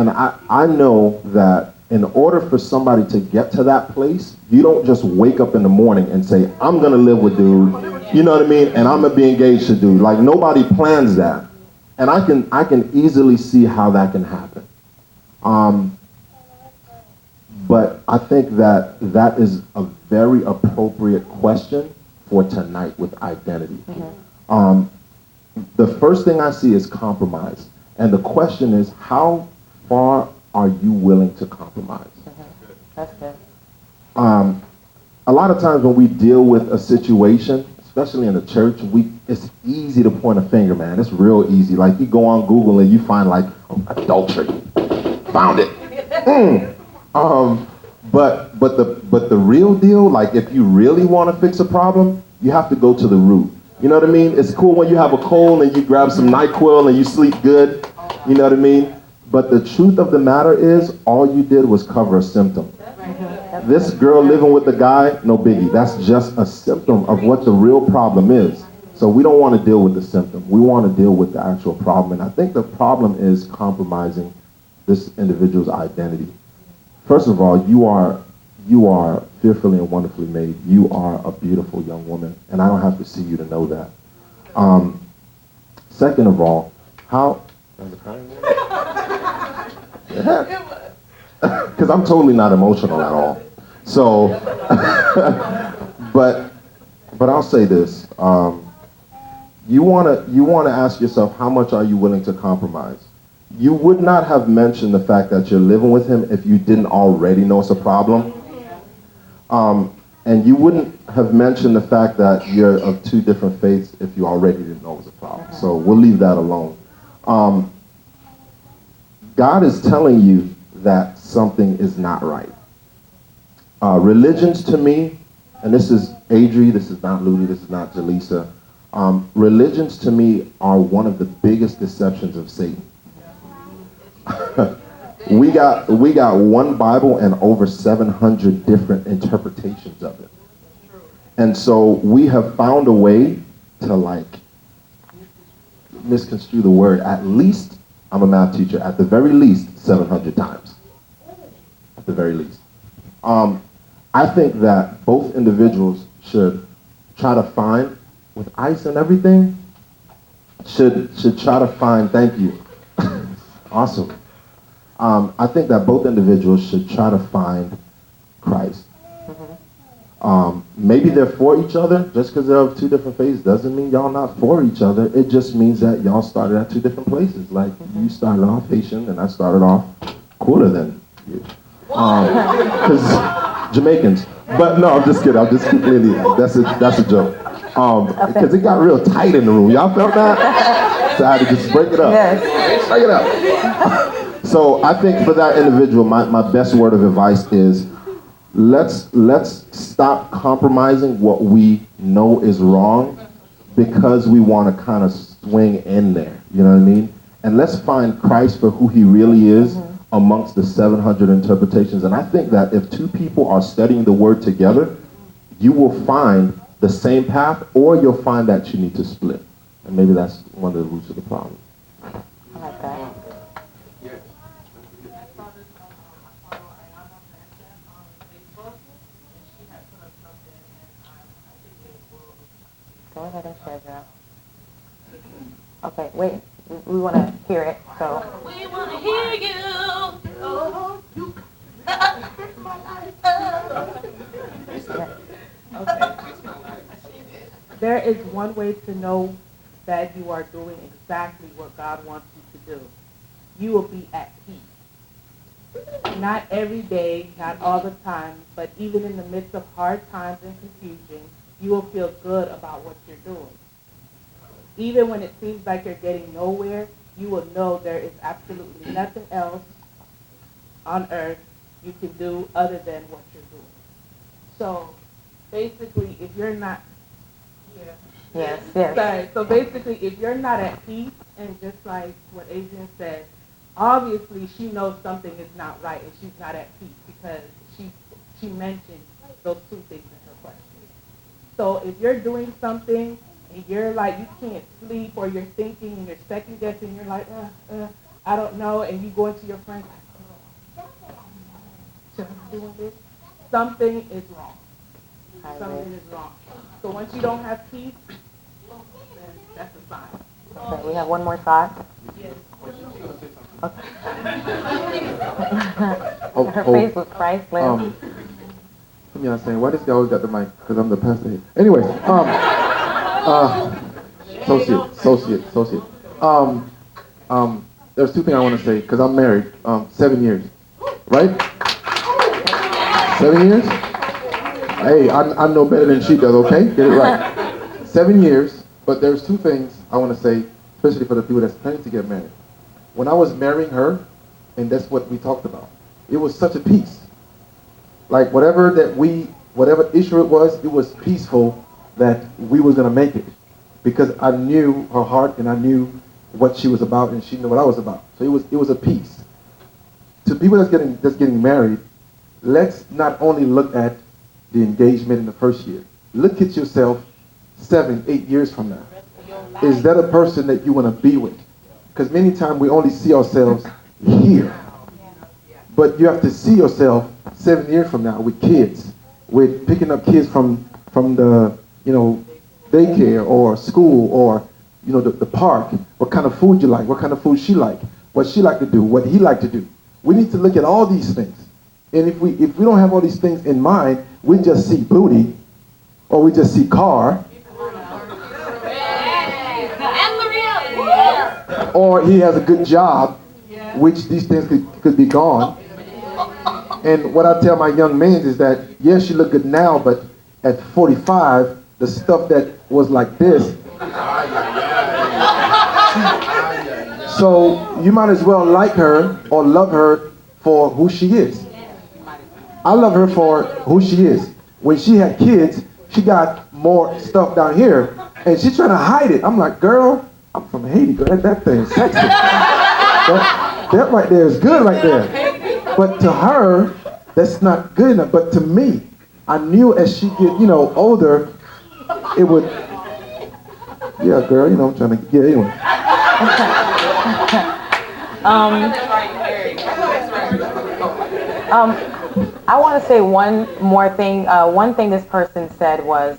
And I know that in order for somebody to get to that place, you don't just wake up in the morning and say, I'm going to live with dude, you know what I mean? And I'm going to be engaged to dude. Like, nobody plans that. And I can easily see how that can happen. But I think that that is a very appropriate question for tonight with identity. The first thing I see is compromise. And the question is, how far are you willing to compromise? That's good. A lot of times when we deal with a situation, especially in the church, it's easy to point a finger, man. It's real easy. Like, you go on Google and you find, like, adultery. Found it. But the real deal, like, if you really want to fix a problem, you have to go to the root. You know what I mean? It's cool when you have a cold and you grab some NyQuil and you sleep good. You know what I mean? But the truth of the matter is, all you did was cover a symptom. This girl living with the guy, no biggie. That's just a symptom of what the real problem is. So we don't want to deal with the symptom. We want to deal with the actual problem. And I think the problem is compromising this individual's identity. First of all, you are fearfully and wonderfully made. You are a beautiful young woman, and I don't have to see you to know that. Second of all, how... Because I'm totally not emotional at all. So, but I'll say this. You wanna ask yourself, how much are you willing to compromise? You would not have mentioned the fact that you're living with him if you didn't already know it's a problem. And you wouldn't have mentioned the fact that you're of two different faiths if you already didn't know it was a problem. So we'll leave that alone. God is telling you that something is not right. Religions to me, and this is Adri, this is not Ludi, this is not Jaleesa. Religions to me are one of the biggest deceptions of Satan. We got one Bible and over 700 different interpretations of it. And so we have found a way to, like, misconstrue the word. At least, I'm a math teacher, at the very least 700 times. At the very least. I think that both individuals should try to find, with ice and everything, should try to find, thank you. Awesome. I think that both individuals should try to find Christ. Maybe they're for each other. Just because they're of two different faiths doesn't mean y'all not for each other. It just means that y'all started at two different places. Like, you started off Haitian and I started off cooler than you. Because Jamaicans. But no, I'm just kidding. I'm just completely, that's a joke. Because it got real tight in the room. Y'all felt that? So I had to just break it up. Yes. Break it up. So I think for that individual, my best word of advice is, let's stop compromising what we know is wrong because we want to kind of swing in there. You know what I mean? And let's find Christ for who he really is amongst the 700 interpretations. And I think that if two people are studying the word together, you will find the same path, or you'll find that you need to split. And maybe that's one of the roots of the problem. I like that. Go ahead and share, girl. Okay, wait. We want to hear it, so. We want to hear you. Oh, you. Okay. There is one way to know that you are doing exactly what God wants you to do. You will be at peace. Not every day, not all the time, but even in the midst of hard times and confusion, you will feel good about what you're doing. Even when it seems like you're getting nowhere, you will know there is absolutely nothing else on earth you can do other than what you're doing. So basically, if you're not, Yes, yes. sorry, so basically, if you're not at peace, and just like what Adrian said, obviously she knows something is not right and she's not at peace because she mentioned those two things in her question. So if you're doing something and you're like, you can't sleep, or you're thinking and you're second guessing, you're like, I don't know, and you go into your friends like, should I be doing this? Something is wrong. I Something agree. is wrong. So once you don't have peace, then that's a sign. Okay, we have one more thought. Her face was priceless. Let me understand. Why this guy always got the mic? Because I'm the pastor here. Anyways, associate. There's two things I want to say, because I'm married, 7 years, right? 7 years? Hey, I know better than she does, okay? Get it right. 7 years, but there's two things I want to say, especially for the people that's planning to get married. When I was marrying her, and that's what we talked about, it was such a peace. Like whatever issue it was peaceful that we was gonna make it, because I knew her heart and I knew what she was about and she knew what I was about. So it was a peace. To people that's getting married, let's not only look at the engagement in the first year. Look at yourself 7, 8 years from now. Is that a person that you want to be with? Because many times we only see ourselves here. But you have to see yourself 7 years from now with kids, with picking up kids from the, daycare or school or, the park. What kind of food you like, what kind of food she like, what she like to do, what he like to do. We need to look at all these things. And if we don't have all these things in mind, we just see booty or we just see car. Or he has a good job, which these things could be gone. And what I tell my young men is that, yes, you look good now, but at 45, the stuff that was like this. So you might as well like her or love her for who she is. I love her for who she is. When she had kids, she got more stuff down here, and she's trying to hide it. I'm like, girl, I'm from Haiti, girl. That thing's sexy. That right there is good right there. But to her, that's not good enough. But to me, I knew as she get, older, it would, yeah, girl, I'm trying to, yeah, anyway. I want to say one more thing. One thing this person said was,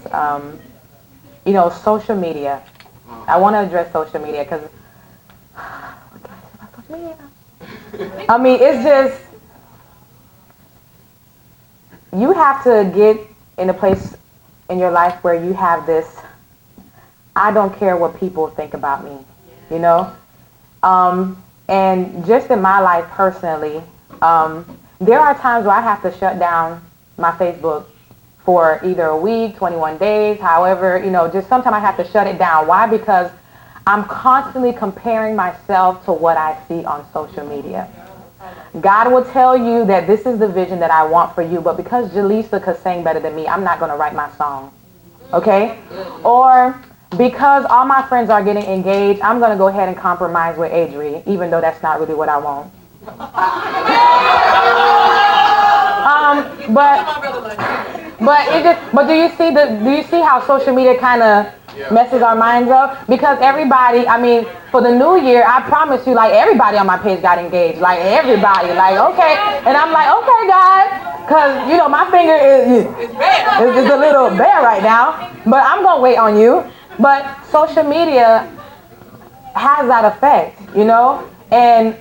social media. I want to address social media because, I mean, it's just, you have to get in a place in your life where you have this, I don't care what people think about me, and just in my life personally, there are times where I have to shut down my Facebook for either a week, 21 days, however, just sometimes I have to shut it down. Why? Because I'm constantly comparing myself to what I see on social media. God will tell you that this is the vision that I want for you, but because Jaleesa could sing better than me, I'm not going to write my song. Okay? Or because all my friends are getting engaged, I'm going to go ahead and compromise with Adri, even though that's not really what I want. But do you see how social media kind of messes our minds up? Because everybody, I mean, for the new year, I promise you, like, everybody on my page got engaged. Like, everybody. Like, okay. And I'm like, okay, God. Because, my finger is a little bare right now. But I'm going to wait on you. But social media has that effect, And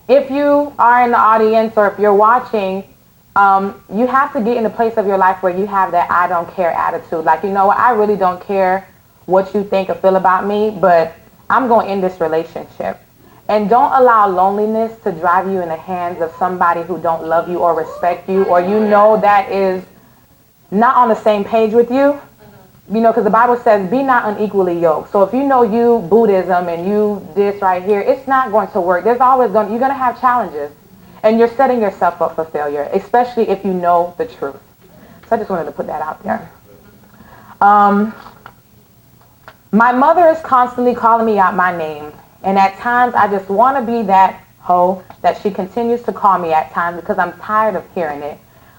if you are in the audience or if you're watching, you have to get in a place of your life where you have that I don't care attitude. Like, I really don't care what you think or feel about me, but I'm going to end this relationship. And don't allow loneliness to drive you in the hands of somebody who don't love you or respect you, or that is not on the same page with you. Because the Bible says, be not unequally yoked. So if you Buddhism and you this right here, it's not going to work. You're going to have challenges. And you're setting yourself up for failure, especially if you know the truth. So I just wanted to put that out there. My mother is constantly calling me out my name. And at times, I just want to be that hoe that she continues to call me at times because I'm tired of hearing it.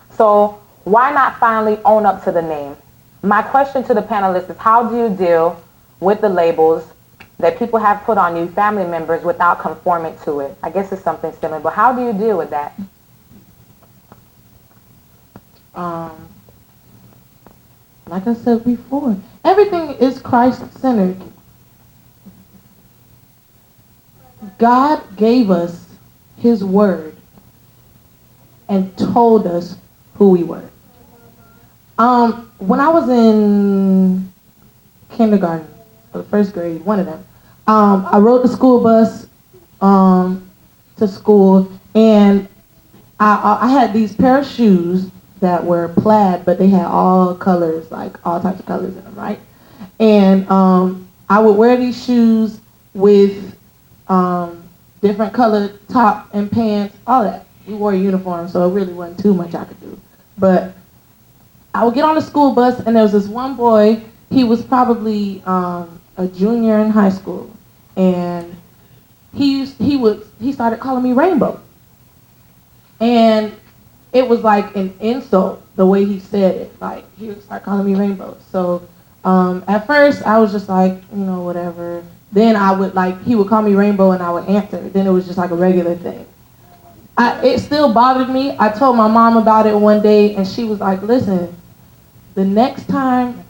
So why not finally own up to the name? My question to the panelists is, how do you deal with the labels that people have put on you, family members, without conforming to it. I guess it's something similar, but how do you deal with that? Like I said before, everything is Christ-centered. God gave us his word and told us who we were. When I was in kindergarten, or first grade, one of them, I rode the school bus to school, and I had these pair of shoes that were plaid, but they had all colors, like all types of colors in them, right? And I would wear these shoes with different colored top and pants, all that. We wore a uniform, so it really wasn't too much I could do. But I would get on the school bus, and there was this one boy. He was probably a junior in high school, and he started calling me Rainbow, and it was like an insult the way he said it. Like, he would start calling me Rainbow. So at first I was just like, whatever. Then he would call me Rainbow and I would answer. Then it was just like a regular thing. It still bothered me. I told my mom about it one day, and she was like, listen, the next time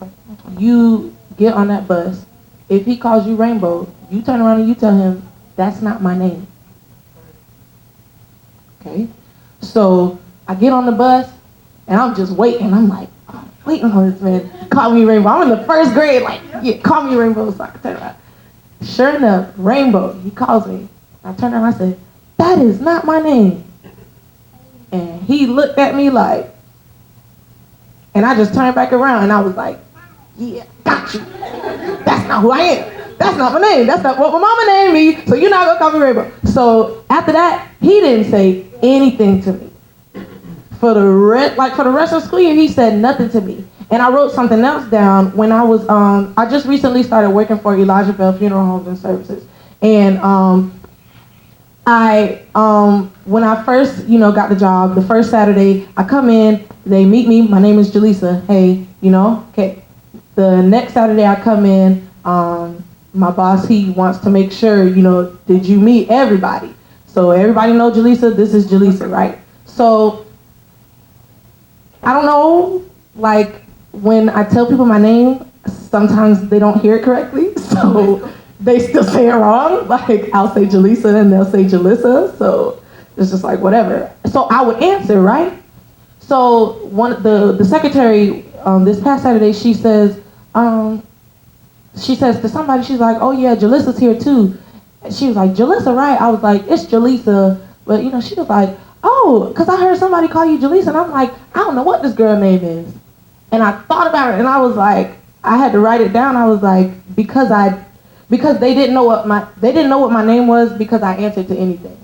you get on that bus, if he calls you Rainbow, you turn around and you tell him, that's not my name. Okay? So I get on the bus, and I'm just waiting. I'm like, waiting on this man. Call me Rainbow. I'm in the first grade, like, yeah, call me Rainbow so I can turn around. Sure enough, Rainbow, he calls me. I turned around and I said, that is not my name. And he looked at me like, and I just turned back around and I was like, yeah, got you. That's not who I am. That's not my name. That's not what my mama named me, so you're not gonna call me Rainbow. So after that, he didn't say anything to me. For the rest of the school year, he said nothing to me. And I wrote something else down when I was, I just recently started working for Elijah Bell Funeral Homes and Services. And when I first, got the job, the first Saturday, I come in, they meet me, my name is Jaleesa, hey, okay. The next Saturday I come in, my boss, he wants to make sure, did you meet everybody? So everybody know Jaleesa, this is Jaleesa, right? So, I don't know, like, when I tell people my name, sometimes they don't hear it correctly, so they still say it wrong. Like, I'll say Jaleesa and they'll say Jalissa, so it's just like whatever. So I would answer, right? So the secretary this past Saturday, she says to somebody, she's like, oh yeah, Jalissa's here too. And she was like, Jalissa, right? I was like, it's Jaleesa, but she was like, oh, because I heard somebody call you Jaleesa, and I'm like, I don't know what this girl name is. And I thought about it, and I was like, I had to write it down. I was like, because they didn't know what my name was because I answered to anything.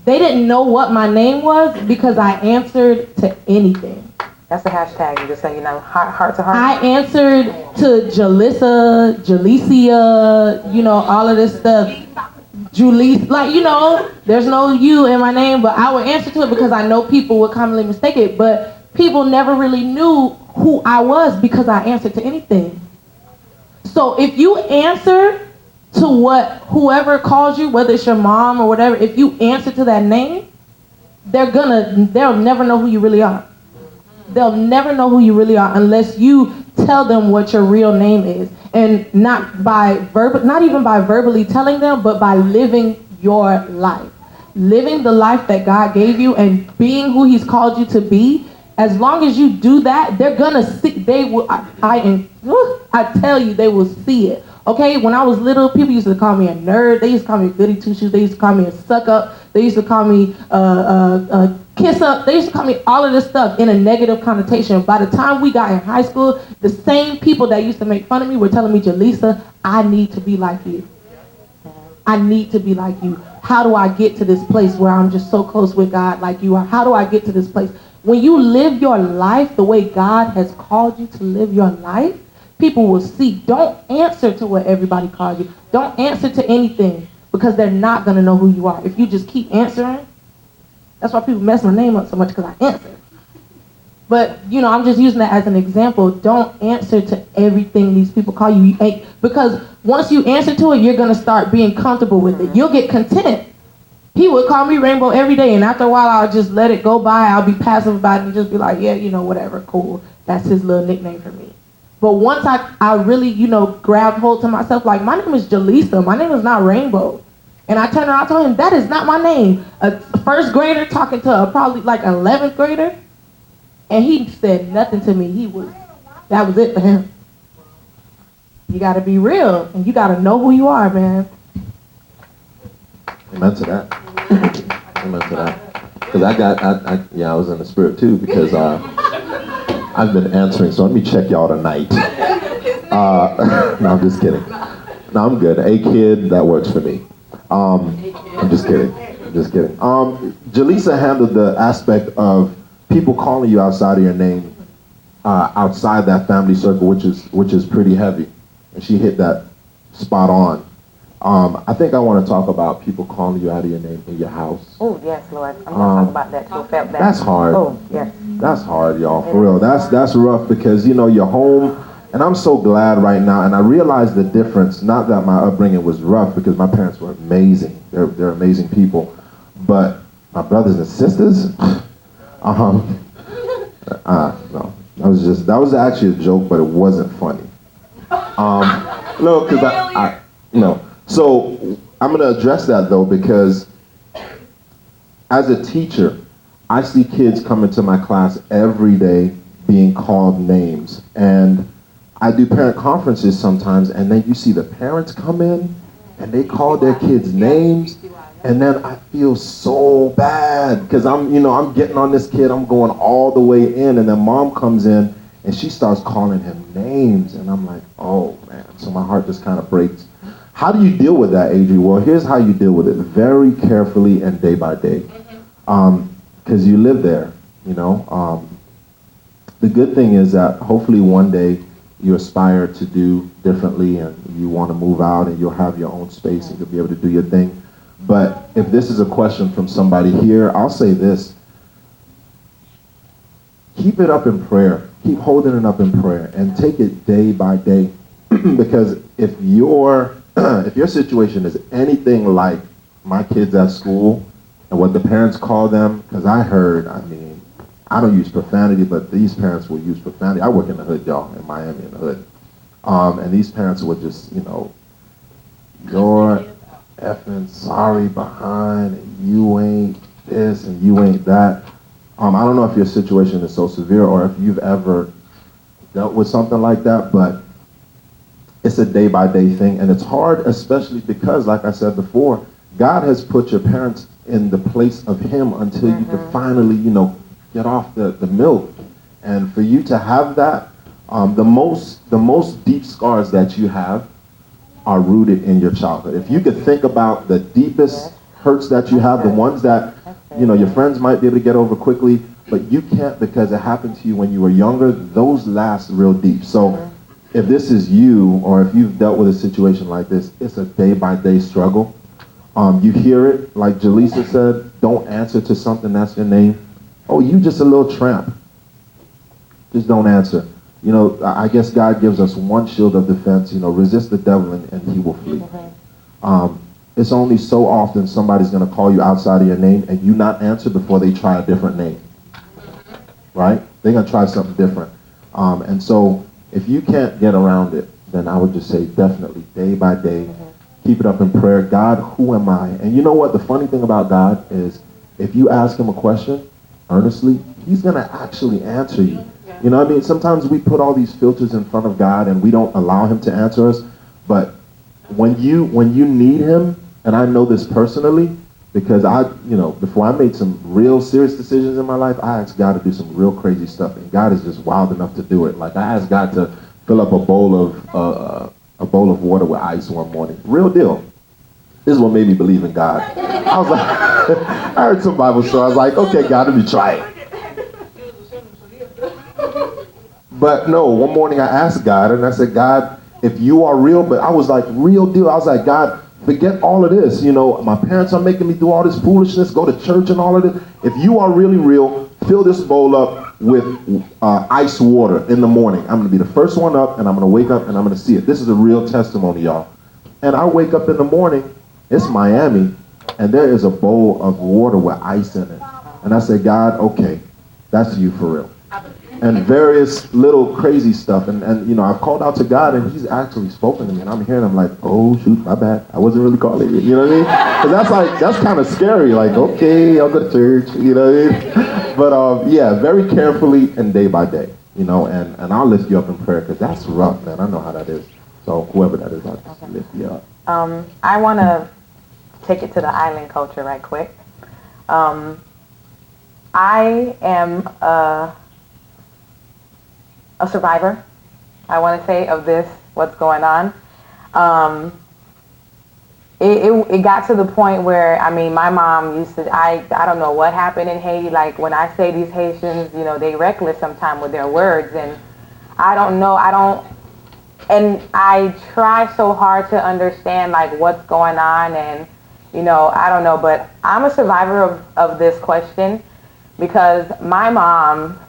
They didn't know what my name was because I answered to anything. That's the hashtag. You just say, heart to heart. I answered to Jalissa, Jalecia, all of this stuff. Julie, there's no you in my name, but I would answer to it because I know people would commonly mistake it, but people never really knew who I was because I answered to anything. So if you answer to what whoever calls you, whether it's your mom or whatever, if you answer to that name, they'll never know who you really are. They'll never know who you really are unless you tell them what your real name is. And not even by verbally telling them, but by living your life. Living the life that God gave you and being who he's called you to be. As long as you do that, they're gonna see, I tell you, they will see it. Okay, when I was little, people used to call me a nerd. They used to call me a goody two-shoes. They used to call me a suck-up. They used to call me a kiss-up. They used to call me all of this stuff in a negative connotation. By the time we got in high school, the same people that used to make fun of me were telling me, Jaleesa, I need to be like you. I need to be like you. How do I get to this place where I'm just so close with God like you are? How do I get to this place? When you live your life the way God has called you to live your life, people will see. Don't answer to what everybody calls you. Don't answer to anything because they're not going to know who you are. If you just keep answering, that's why people mess my name up so much because I answer. But, I'm just using that as an example. Don't answer to everything these people call you. Because once you answer to it, you're going to start being comfortable with it. You'll get content. He would call me Rainbow every day, and after a while, I'll just let it go by. I'll be passive about it and just be like, yeah, whatever, cool. That's his little nickname for me. But once I really, grabbed hold to myself, like, my name is Jaleesa. My name is not Rainbow. And I turned around and told him, that is not my name. A first grader talking to probably like 11th grader. And he said nothing to me. That was it for him. You got to be real. And you got to know who you are, man. Amen to that. Amen to that. Because I was in the spirit too, because I've been answering, so let me check y'all tonight. No, I'm just kidding. No, I'm good. A kid, that works for me. I'm just kidding. Jaleesa handled the aspect of people calling you outside of your name, outside that family circle, which is pretty heavy. And she hit that spot on. I think I want to talk about people calling you out of your name in your house. Oh, yes, Lord. I'm going to talk about that too. Felt that. That's hard. Oh, yes. That's hard, y'all, for real. That's rough because, you're home. And I'm so glad right now. And I realized the difference, not that my upbringing was rough because my parents were amazing. They're amazing people. But my brothers and sisters, no. That was actually a joke, but it wasn't funny. No, because no. So I'm going to address that though, because as a teacher, I see kids come into my class every day being called names. And I do parent conferences sometimes, and then you see the parents come in and they call their kids names. And then I feel so bad because I'm getting on this kid. I'm going all the way in, and then mom comes in and she starts calling him names. And I'm like, oh man. So my heart just kind of breaks. How do you deal with that, Adri? Well, here's how you deal with it. Very carefully and day by day. Because you live there, The good thing is that hopefully one day you aspire to do differently and you want to move out and you'll have your own space and you'll be able to do your thing. But if this is a question from somebody here, I'll say this. Keep it up in prayer. Keep holding it up in prayer and take it day by day. Because if your situation is anything like my kids at school and what the parents call them, because I don't use profanity, but these parents will use profanity. I work in the hood, y'all, in Miami, in the hood. And these parents would just, you're effing sorry behind, and you ain't this, and you ain't that. I don't know if your situation is so severe or if you've ever dealt with something like that, but it's a day-by-day thing, and it's hard, especially because, like I said before, God has put your parents in the place of Him until you can finally, get off the milk. And for you to have that, the most deep scars that you have are rooted in your childhood. If you could think about the deepest hurts that you have, the ones that, your friends might be able to get over quickly, but you can't because it happened to you when you were younger, those last real deep. So if this is you, or if you've dealt with a situation like this, it's a day-by-day struggle. You hear it, like Jaleesa said, don't answer to something that's your name. Oh, you just a little tramp. Just don't answer. I guess God gives us one shield of defense, resist the devil and he will flee. It's only so often somebody's going to call you outside of your name and you not answer before they try a different name. Right? They're going to try something different. And so if you can't get around it, then I would just say definitely day by day, keep it up in prayer. God, who am I? And you know what? The funny thing about God is if you ask him a question earnestly, he's going to actually answer you. You know what I mean? Sometimes we put all these filters in front of God and we don't allow him to answer us. But when you need him, and I know this personally, because before I made some real serious decisions in my life, I asked God to do some real crazy stuff, and God is just wild enough to do it. Like I asked God to fill up a bowl of water with ice one morning. Real deal. This is what made me believe in God. I was like, I heard some Bible story. I was like, okay, God, let me try it. But no, one morning I asked God, and I said, God, if you are real, but I was like, real deal. I was like, God, forget all of this. My parents are making me do all this foolishness, go to church and all of this. If you are really real, fill this bowl up with ice water in the morning. I'm going to be the first one up, and I'm going to wake up, and I'm going to see it. This is a real testimony, y'all. And I wake up in the morning, it's Miami, and there is a bowl of water with ice in it. And I said, God, okay, that's you for real. And various little crazy stuff. And you know, I've called out to God, and he's actually spoken to me. And I'm hearing him like, oh, shoot, my bad. I wasn't really calling you. You know what I mean? Because that's kind of scary. Like, okay, I'll go to church. You know what I mean? But yeah, very carefully and day by day. You know, and I'll lift you up in prayer because that's rough, man. I know how that is. So whoever that is, I'll just lift you up. I want to take it to the island culture right quick. I am a survivor, I want to say, of this, what's going on. It got to the point where, I mean, my mom used to, I don't know what happened in Haiti. Like, when I say these Haitians, you know, they reckless sometimes with their words, and I don't know, and I try so hard to understand, like, what's going on, and, you know, I don't know, but I'm a survivor of this question because my mom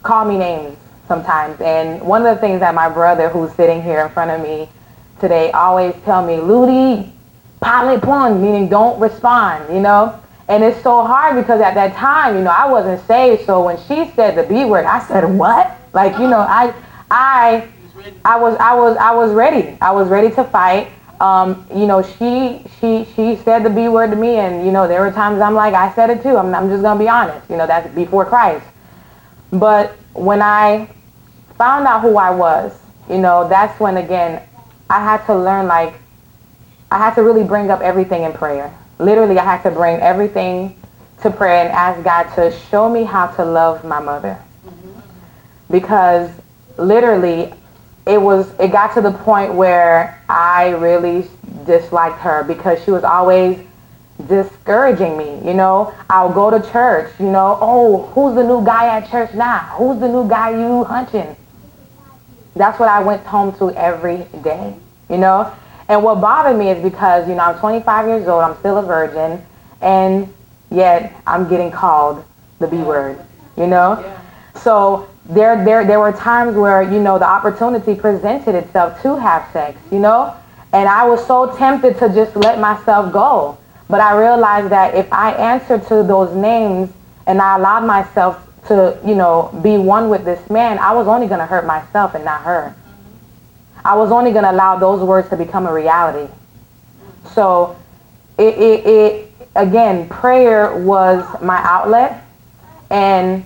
called me names sometimes, and one of the things that my brother, who's sitting here in front of me today, always tell me, Ludi, parle point, meaning don't respond, you know? And it's so hard because at that time, you know, I wasn't saved, so when she said the B word, I said, what? Like, you know, I was ready. I was ready to fight. You know, she said the B word to me, and, you know, there were times I'm like, I said it too. I'm just going to be honest. You know, that's before Christ. But when I found out who I was, you know, that's when, again, I had to learn, like, I had to really bring up everything in prayer. Literally, I had to bring everything to prayer and ask God to show me how to love my mother. Because literally, it got to the point where I really disliked her because she was always discouraging me, you know. I'll go to church, you know, oh, who's the new guy at church now? Who's the new guy you hunting? That's what I went home to every day, you know. And what bothered me is because, you know, I'm 25 years old, I'm still a virgin, and yet I'm getting called the B word, you know. So there were times where, you know, the opportunity presented itself to have sex, you know, and I was so tempted to just let myself go. But I realized that if I answered to those names and I allowed myself to, you know, be one with this man, I was only going to hurt myself and not her. I was only going to allow those words to become a reality. So again, prayer was my outlet, and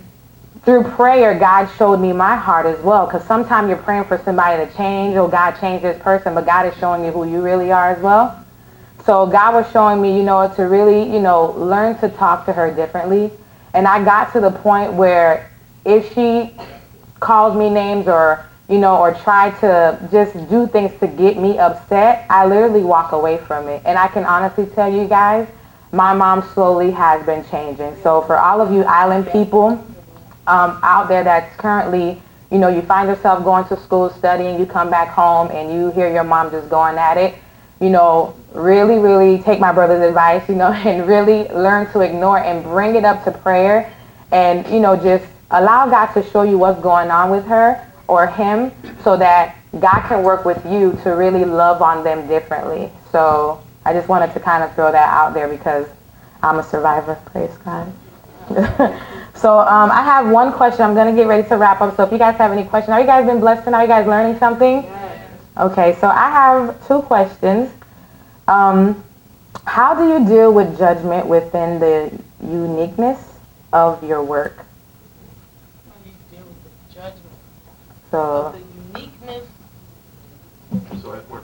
through prayer, God showed me my heart as well, because sometimes you're praying for somebody to change, or God changed this person, but God is showing you who you really are as well. So God was showing me, you know, to really, you know, learn to talk to her differently. And I got to the point where if she calls me names or, you know, or try to just do things to get me upset, I literally walk away from it. And I can honestly tell you guys, my mom slowly has been changing. So for all of you island people out there that's currently, you know, you find yourself going to school, studying, you come back home and you hear your mom just going at it, you know, really, really take my brother's advice, you know, and really learn to ignore and bring it up to prayer, and, you know, just allow God to show you what's going on with her or him, so that God can work with you to really love on them differently. So I just wanted to kind of throw that out there because I'm a survivor, praise God. So I have one question. I'm going to get ready to wrap up. So if you guys have any questions, are you guys been blessed tonight? Are you guys learning something? Okay, so I have two questions. How do you deal with judgment within the uniqueness of your work? How do you deal with the judgment So of the uniqueness So at work.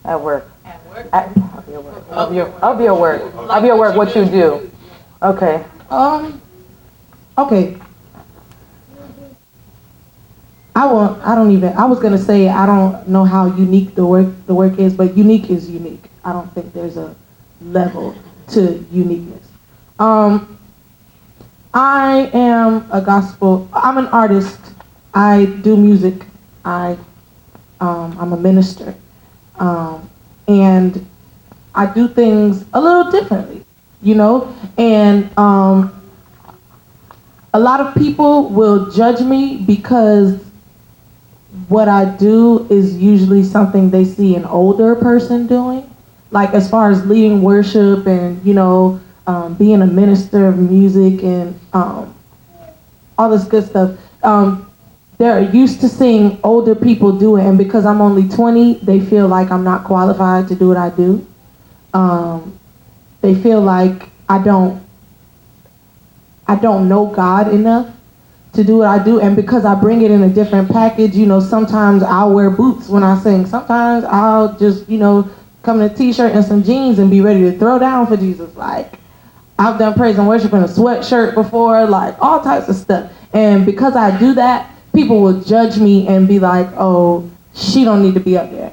at work. at work? Of your work. Of your work, what you do. Okay. Okay. I was gonna say I don't know how unique the work is, but unique is unique. I don't think there's a level to uniqueness. I am I'm an artist. I do music. I'm a minister. And I do things a little differently, you know? And a lot of people will judge me because what I do is usually something they see an older person doing. Like as far as leading worship and, being a minister of music and all this good stuff. They're used to seeing older people do it, and because I'm only 20, they feel like I'm not qualified to do what I do. They feel like I don't know God enough to do what I do, and because I bring it in a different package, sometimes I'll wear boots when I sing. Sometimes I'll just, come in a t-shirt and some jeans and be ready to throw down for Jesus. Like, I've done praise and worship in a sweatshirt before, like all types of stuff. And because I do that, people will judge me and be like, oh, she don't need to be up there.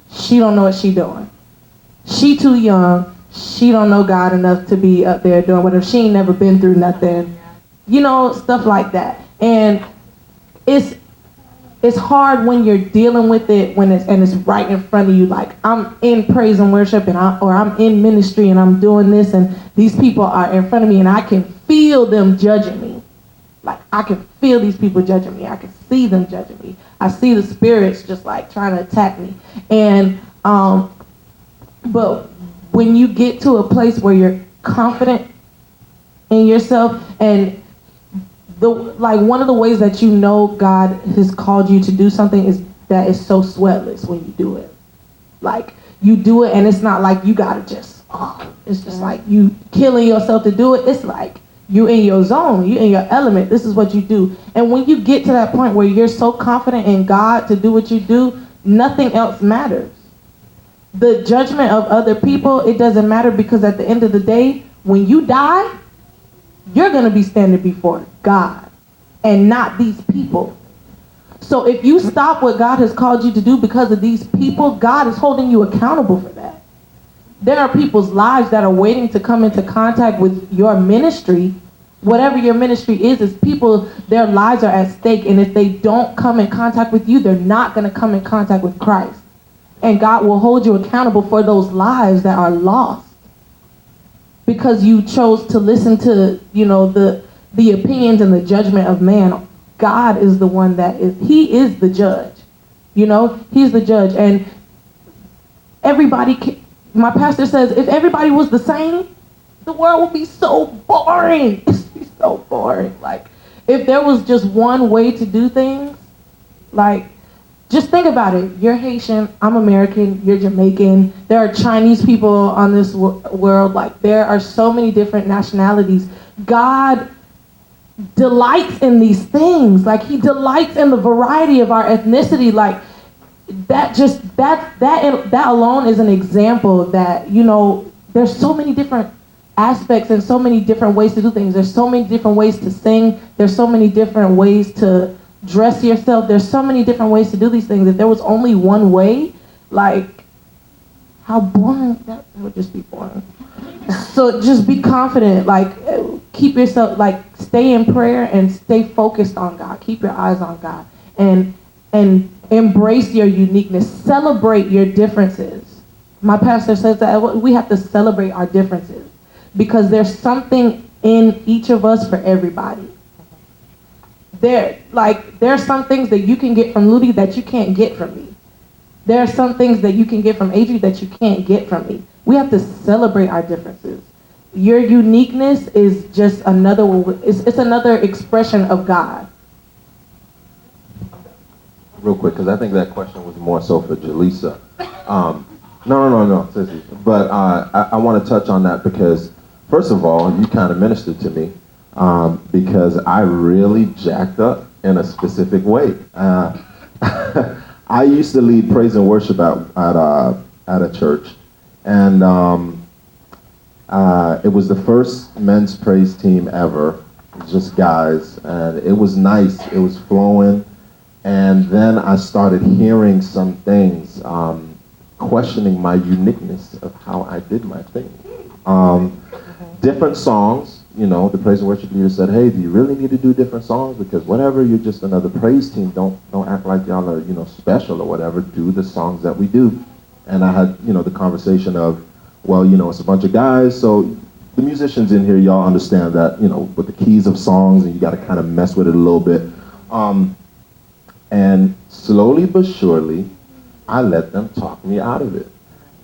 She don't know what she doing. She too young. She don't know God enough to be up there doing whatever. She ain't never been through nothing. Stuff like that. And it's hard when you're dealing with it when it's right in front of you. Like, I'm in praise and worship or I'm in ministry and I'm doing this and these people are in front of me and I can feel them judging me. Like, I can feel these people judging me. I can see them judging me. I see the spirits just like trying to attack me. And but when you get to a place where you're confident in yourself, and one of the ways that you know God has called you to do something is that it's so sweatless when you do it. Like, you do it and it's not like you gotta just, it's just like you killing yourself to do it. It's like you in your zone, you in your element. This is what you do. And when you get to that point where you're so confident in God to do what you do, nothing else matters. The judgment of other people, it doesn't matter, because at the end of the day, when you die, you're going to be standing before God and not these people. So if you stop what God has called you to do because of these people, God is holding you accountable for that. There are people's lives that are waiting to come into contact with your ministry. Whatever your ministry is people, their lives are at stake. And if they don't come in contact with you, they're not going to come in contact with Christ. And God will hold you accountable for those lives that are lost because you chose to listen to, the opinions and the judgment of man. God is the one he is the judge. He's the judge. And my pastor says, if everybody was the same, the world would be so boring. It'd be so boring. Like, if there was just one way to do things, like, just think about it. You're Haitian, I'm American, you're Jamaican. There are Chinese people on this world. Like, there are so many different nationalities. God delights in these things. Like, he delights in the variety of our ethnicity. Like, that alone is an example that, there's so many different aspects and so many different ways to do things. There's so many different ways to sing. There's so many different ways to dress yourself. There's so many different ways to do these things. If there was only one way, like, how boring, that would just be boring. So just be confident, like, keep yourself, like, stay in prayer and stay focused on God. Keep your eyes on God and embrace your uniqueness. Celebrate your differences. My pastor says that we have to celebrate our differences because there's something in each of us for everybody. There's some things that you can get from Ludi that you can't get from me. There are some things that you can get from Adri that you can't get from me. We have to celebrate our differences. Your uniqueness is just it's another expression of God. Real quick, because I think that question was more so for Jaleesa. No, Sissy. But I want to touch on that because, first of all, you kind of ministered to me. Because I really jacked up in a specific way. I used to lead praise and worship at a church, and it was the first men's praise team ever, just guys, and it was nice. It was flowing, and then I started hearing some things, questioning my uniqueness of how I did my thing. Different songs. The praise and worship leader said, hey, do you really need to do different songs? Because whatever, you're just another praise team. Don't act like y'all are, special or whatever. Do the songs that we do. And I had, the conversation of, well, it's a bunch of guys, so the musicians in here, y'all understand that, you know, with the keys of songs, and you got to kind of mess with it a little bit. And slowly but surely, I let them talk me out of it.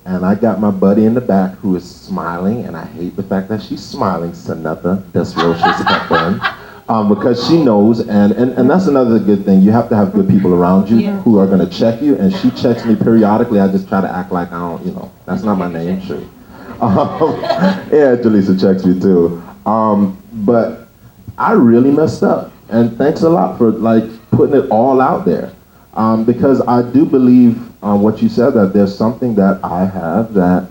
And I got my buddy in the back who is smiling, and I hate the fact that she's smiling, Sanetta Desrocious Hepburn, because she knows, and that's another good thing. You have to have good people around you who are going to check you, and she checks me periodically. I just try to act like I don't, you know, that's not my name, sure. Yeah, Jaleesa checks me too. But I really messed up, and thanks a lot for like putting it all out there. Because I do believe what you said, that there's something that I have that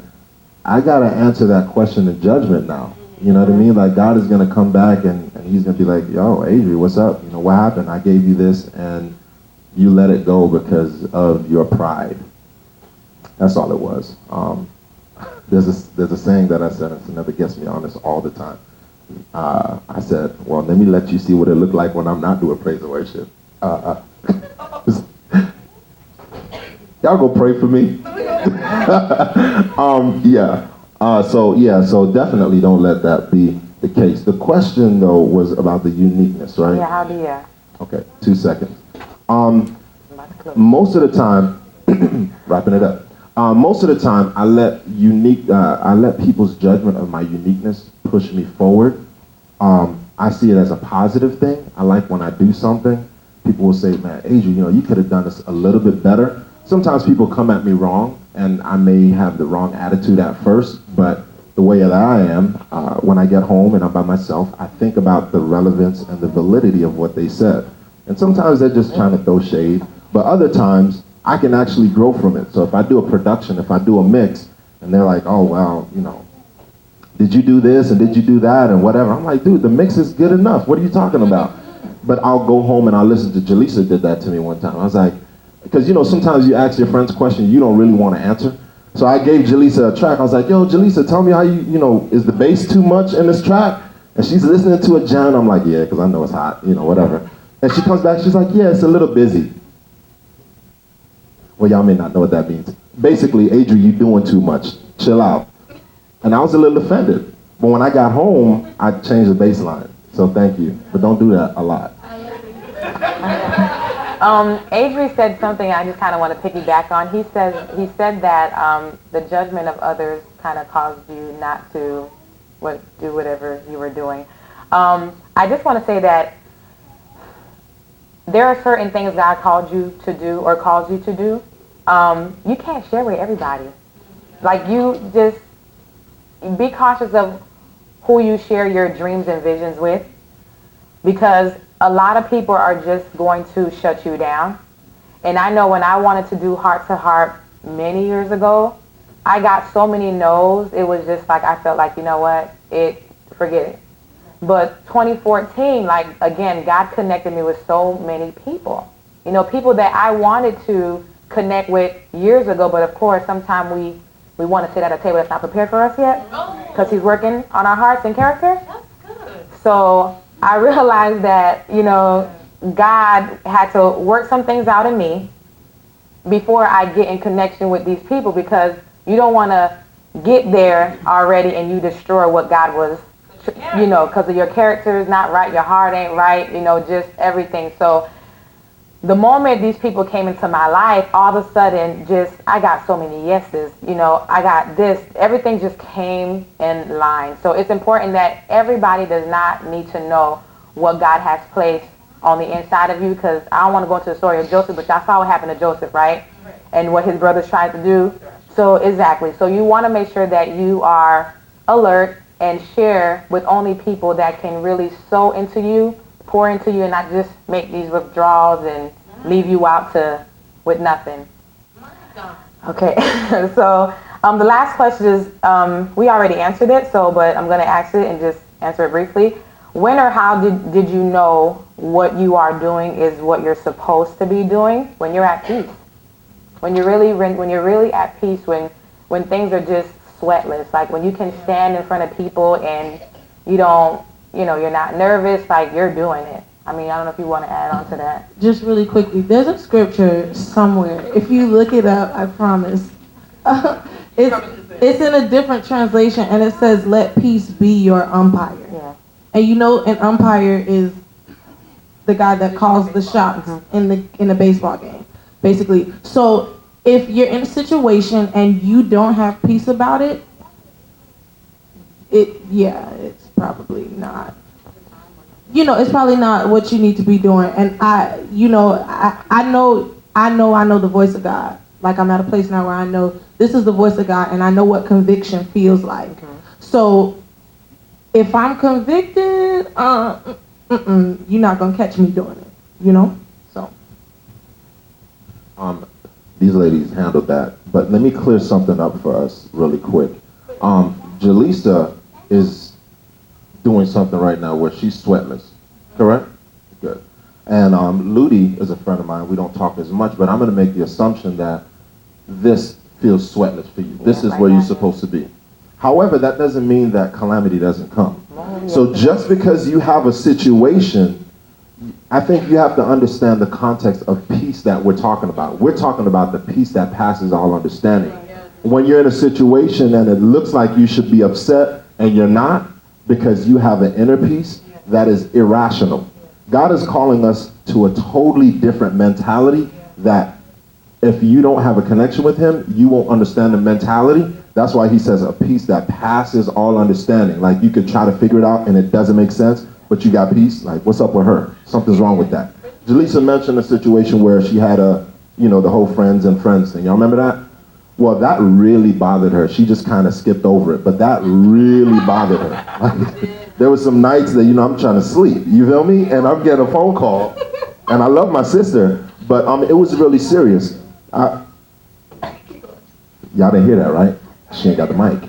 I gotta answer that question in judgment now. You know what I mean? Like God is gonna come back and he's gonna be like, yo, Adri, what's up? You know, what happened? I gave you this and you let it go because of your pride. That's all it was. There's a saying that I said, and Sanetta gets me on this all the time. I said, well, let me let you see what it looked like when I'm not doing praise and worship. Y'all go pray for me. So definitely don't let that be the case. The question though was about the uniqueness, right? Yeah, how do you? Okay, 2 seconds. Most of the time, wrapping it up. Most of the time, I let people's judgment of my uniqueness push me forward. I see it as a positive thing. I like when I do something, people will say, man, Adrian, you know, you could have done this a little bit better. Sometimes people come at me wrong, and I may have the wrong attitude at first, but the way that I am, when I get home and I'm by myself, I think about the relevance and the validity of what they said. And sometimes they're just trying to throw shade, but other times I can actually grow from it. So if I do a production, if I do a mix, and they're like, oh, well, you know, did you do this and did you do that and whatever? I'm like, dude, the mix is good enough. What are you talking about? But I'll go home and I'll listen to Jaleesa did that to me one time. I was like, because, you know, sometimes you ask your friends questions you don't really want to answer. So I gave Jaleesa a track. I was like, yo, Jaleesa, tell me how you know, is the bass too much in this track? And she's listening to it jam. I'm like, yeah, because I know it's hot, you know, whatever. And she comes back, she's like, yeah, it's a little busy. Well, y'all may not know what that means. Basically, Adrian, you doing too much. Chill out. And I was a little offended. But when I got home, I changed the bass line. So thank you. But don't do that a lot. Adri said something I just kind of want to piggyback on. He said that the judgment of others kind of caused you not to do whatever you were doing. I just want to say that there are certain things God called you to do or calls you to do. You can't share with everybody. Like, you just be cautious of who you share your dreams and visions with, because a lot of people are just going to shut you down. And I know when I wanted to do Heart to Heart many years ago, I got so many no's. It was just like, I felt like, you know what, forget it. But 2014, like, again, God connected me with so many people. You know, people that I wanted to connect with years ago, but of course, sometimes we want to sit at a table that's not prepared for us yet, because he's working on our hearts and character. That's good. So I realized that, you know, God had to work some things out in me before I get in connection with these people, because you don't want to get there already and you destroy what God was, you know, because of your character is not right, your heart ain't right, you know, just everything. So the moment these people came into my life, all of a sudden, I got so many yeses, you know, I got this, everything just came in line. So it's important that everybody does not need to know what God has placed on the inside of you, because I don't want to go into the story of Joseph, but y'all saw what happened to Joseph, right? And what his brothers tried to do. So exactly. So you want to make sure that you are alert and share with only people that can really sow into you, pour into you, and not just make these withdrawals and leave you out with nothing. Okay. So the last question is, we already answered it, but I'm going to ask it and just answer it briefly. When or how did you know what you are doing is what you're supposed to be doing? When you're at peace. When you're really at peace, when things are just sweatless, like when you can stand in front of people and you don't, you know, you're not nervous, like you're doing it. I mean, I don't know if you want to add on to that. Just really quickly, there's a scripture somewhere. If you look it up, I promise. It's in a different translation, and it says, "Let peace be your umpire." Yeah. And you know, an umpire is the guy that calls the shots in a baseball game, basically. So if you're in a situation and you don't have peace about it, it's probably not. It's probably not what you need to be doing. And I know the voice of God. Like, I'm at a place now where I know this is the voice of God, and I know what conviction feels like. So if I'm convicted, you're not gonna catch me doing it. So. These ladies handled that, but let me clear something up for us really quick. Jaleesa is doing something right now where she's sweatless, correct? Good. And Ludi is a friend of mine. We don't talk as much, but I'm going to make the assumption that this feels sweatless for you. This is where you're supposed to be. However, that doesn't mean that calamity doesn't come. So just because you have a situation, I think you have to understand the context of peace that we're talking about. We're talking about the peace that passes all understanding. When you're in a situation and it looks like you should be upset and you're not, because you have an inner peace that is irrational. God is calling us to a totally different mentality that if you don't have a connection with him, you won't understand the mentality. That's why he says a peace that passes all understanding. Like, you could try to figure it out and it doesn't make sense, but you got peace. Like, what's up with her? Something's wrong with that. Jaleesa mentioned a situation where she had the whole friends and friends thing. Y'all remember that? Well, that really bothered her. She just kind of skipped over it, but that really bothered her. Like, there were some nights that, I'm trying to sleep, you feel me? And I'm getting a phone call, and I love my sister, but it was really serious. Y'all didn't hear that, right? She ain't got the mic.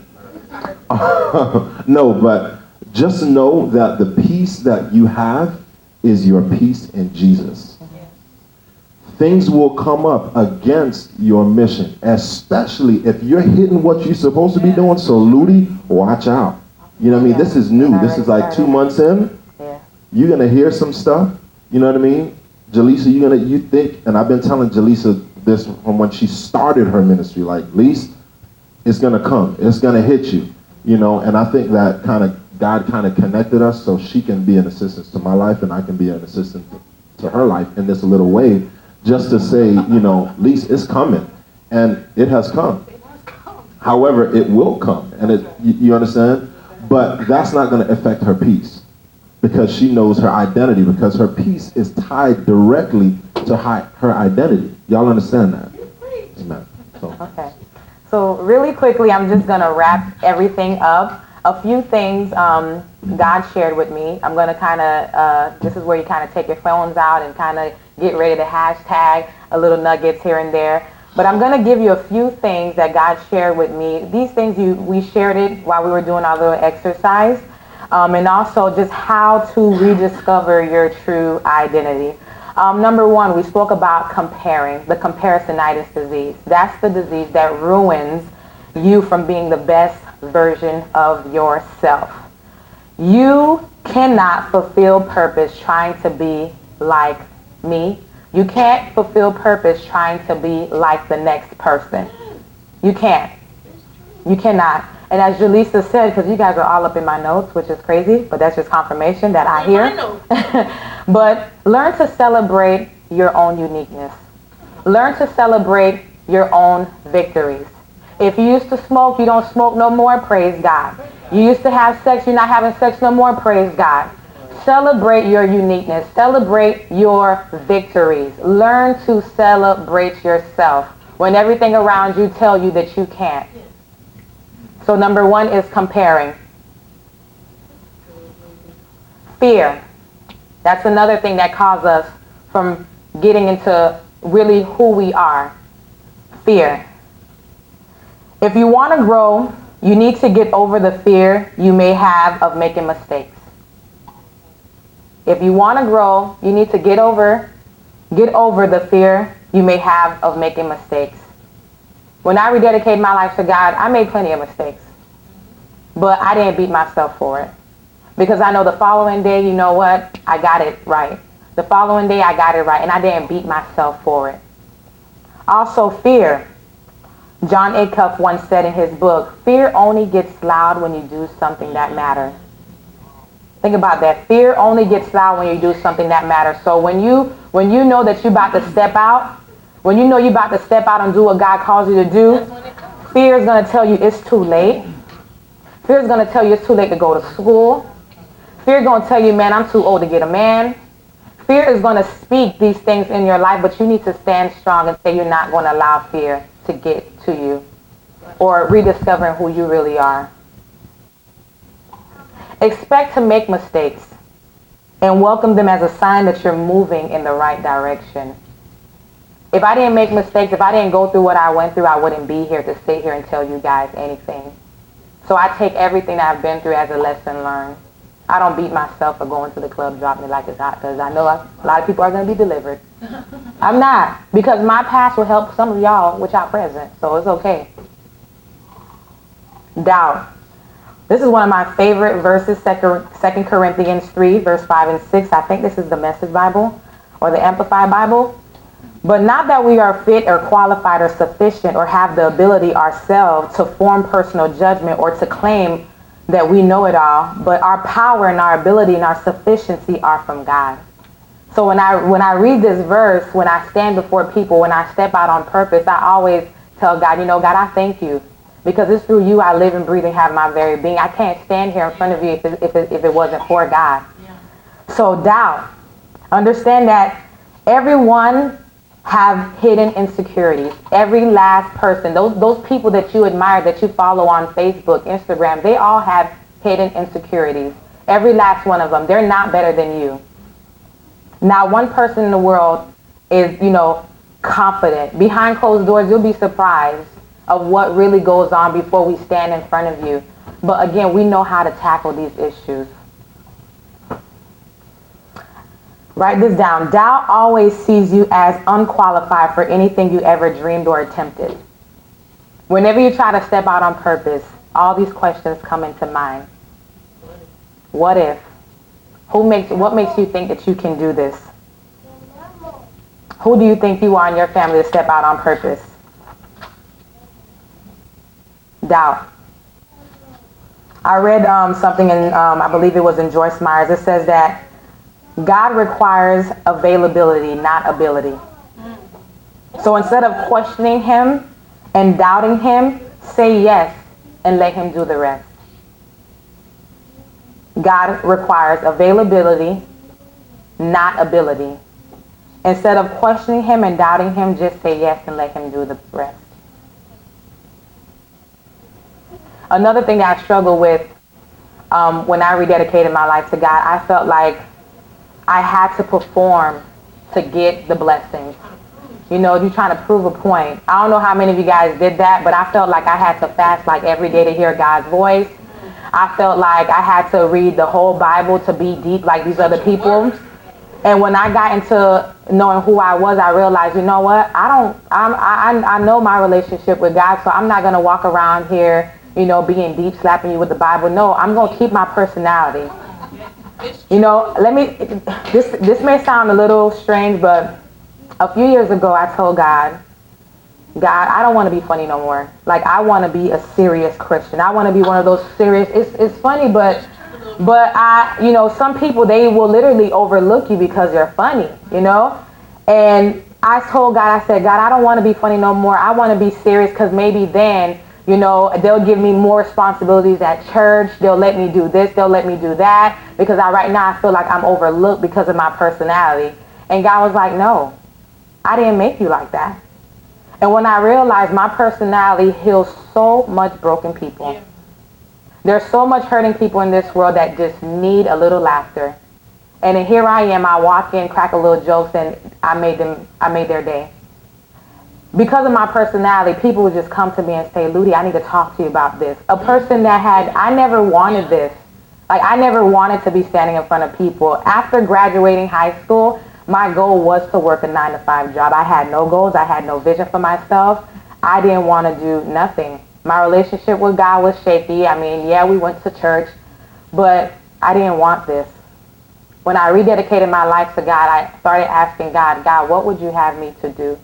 No, but just know that the peace that you have is your peace in Jesus. Things will come up against your mission, especially if you're hitting what you're supposed to be doing. So, Ludi, watch out. You know what I mean? This is new. This is like 2 months in. Yeah. You're going to hear some stuff. You know what I mean? Jaleesa, you think, and I've been telling Jaleesa this from when she started her ministry, like, Lise, it's going to come. It's going to hit you. And I think that God kind of connected us so she can be an assistant to my life and I can be an assistant to her life in this little way. Just to say, Lise, it's coming, and it has come. However, it will come, and you understand? But that's not going to affect her peace, because she knows her identity, because her peace is tied directly to her identity. Y'all understand that? Amen. Okay. So really quickly, I'm just going to wrap everything up. A few things God shared with me. I'm going to this is where you kind of take your phones out and kind of get ready to hashtag a little nuggets here and there. But I'm going to give you a few things that God shared with me. These things we shared it while we were doing our little exercise. And also just how to rediscover your true identity. Number one, we spoke about comparing, the comparisonitis disease. That's the disease that ruins you from being the best version of yourself. You cannot fulfill purpose trying to be like me. You can't fulfill purpose trying to be like the next person. You can't. You cannot. And as Jaleesa said, because you guys are all up in my notes, which is crazy, but that's just confirmation that I hear. But learn to celebrate your own uniqueness. Learn to celebrate your own victories. If you used to smoke, you don't smoke no more, praise God. You used to have sex, you're not having sex no more, praise God. Celebrate your uniqueness. Celebrate your victories. Learn to celebrate yourself when everything around you tell you that you can't. So number one is comparing. Fear. That's another thing that causes us from getting into really who we are. Fear. If you want to grow, you need to get over the fear you may have of making mistakes. If you want to grow, you need to get over the fear you may have of making mistakes. When I rededicated my life to God, I made plenty of mistakes. But I didn't beat myself for it. Because I know the following day, you know what? I got it right. The following day, I got it right. And I didn't beat myself for it. Also, fear. John Acuff once said in his book, fear only gets loud when you do something that matters. Think about that. Fear only gets loud when you do something that matters. So when you know that you're about to step out, when you know you're about to step out and do what God calls you to do, fear is going to tell you it's too late. Fear is going to tell you it's too late to go to school. Fear is going to tell you, man, I'm too old to get a man. Fear is going to speak these things in your life, but you need to stand strong and say you're not going to allow fear to get to you or rediscovering who you really are. Expect to make mistakes and welcome them as a sign that you're moving in the right direction. If I didn't make mistakes, if I didn't go through what I went through, I wouldn't be here to sit here and tell you guys anything. So I take everything that I've been through as a lesson learned. I don't beat myself for going to the club dropping it like it's hot because I know a lot of people are going to be delivered. I'm not, because my past will help some of y'all with your present, so it's okay. Doubt. This is one of my favorite verses, 2 Corinthians 3, verse 5 and 6. I think this is the Message Bible or the Amplified Bible. But not that we are fit or qualified or sufficient or have the ability ourselves to form personal judgment or to claim that we know it all, but our power and our ability and our sufficiency are from God. So when I read this verse, when I stand before people, when I step out on purpose, I always tell God, God, I thank you. Because it's through you I live and breathe and have my very being. I can't stand here in front of you if it wasn't for God. Yeah. So doubt. Understand that everyone have hidden insecurities. Every last person, those people that you admire, that you follow on Facebook, Instagram, they all have hidden insecurities. Every last one of them. They're not better than you. Now, one person in the world is, confident. Behind closed doors, you'll be surprised of what really goes on before we stand in front of you. But again, we know how to tackle these issues. Write this down. Doubt always sees you as unqualified for anything you ever dreamed or attempted. Whenever you try to step out on purpose, all these questions come into mind. What if? What makes you think that you can do this? Who do you think you are in your family to step out on purpose? Doubt. I read something in, I believe it was in Joyce Myers. It says that God requires availability, not ability. So instead of questioning him and doubting him, say yes and let him do the rest. God requires availability, not ability. Instead of questioning him and doubting him, just say yes and let him do the rest. Another thing that I struggle with when I rededicated my life to God, I felt like I had to perform to get the blessings. You're trying to prove a point. I don't know how many of you guys did that, but I felt like I had to fast like every day to hear God's voice. I felt like I had to read the whole Bible to be deep like these other people. And when I got into knowing who I was, I realized, you know what? I know my relationship with God, so I'm not going to walk around here, being deep, slapping you with the Bible. No, I'm going to keep my personality. This may sound a little strange, but a few years ago I told God, I don't want to be funny no more. Like, I want to be a serious Christian. I want to be one of those serious, it's funny, but some people, they will literally overlook you because you're funny, And I told God, I said, God, I don't want to be funny no more. I want to be serious because maybe then, they'll give me more responsibilities at church. They'll let me do this. They'll let me do that. Because right now I feel like I'm overlooked because of my personality. And God was like, no, I didn't make you like that. And when I realized my personality heals so much broken people. Yeah. There's so much hurting people in this world that just need a little laughter. And then here I am, I walk in, crack a little jokes, and I made their day. Because of my personality, people would just come to me and say, Ludi, I need to talk to you about this. A person that I never wanted this. Like, I never wanted to be standing in front of people. After graduating high school, my goal was to work a 9-to-5 job. I had no goals. I had no vision for myself. I didn't want to do nothing. My relationship with God was shaky. I mean, yeah, we went to church, but I didn't want this. When I rededicated my life to God, I started asking God, what would you have me to do?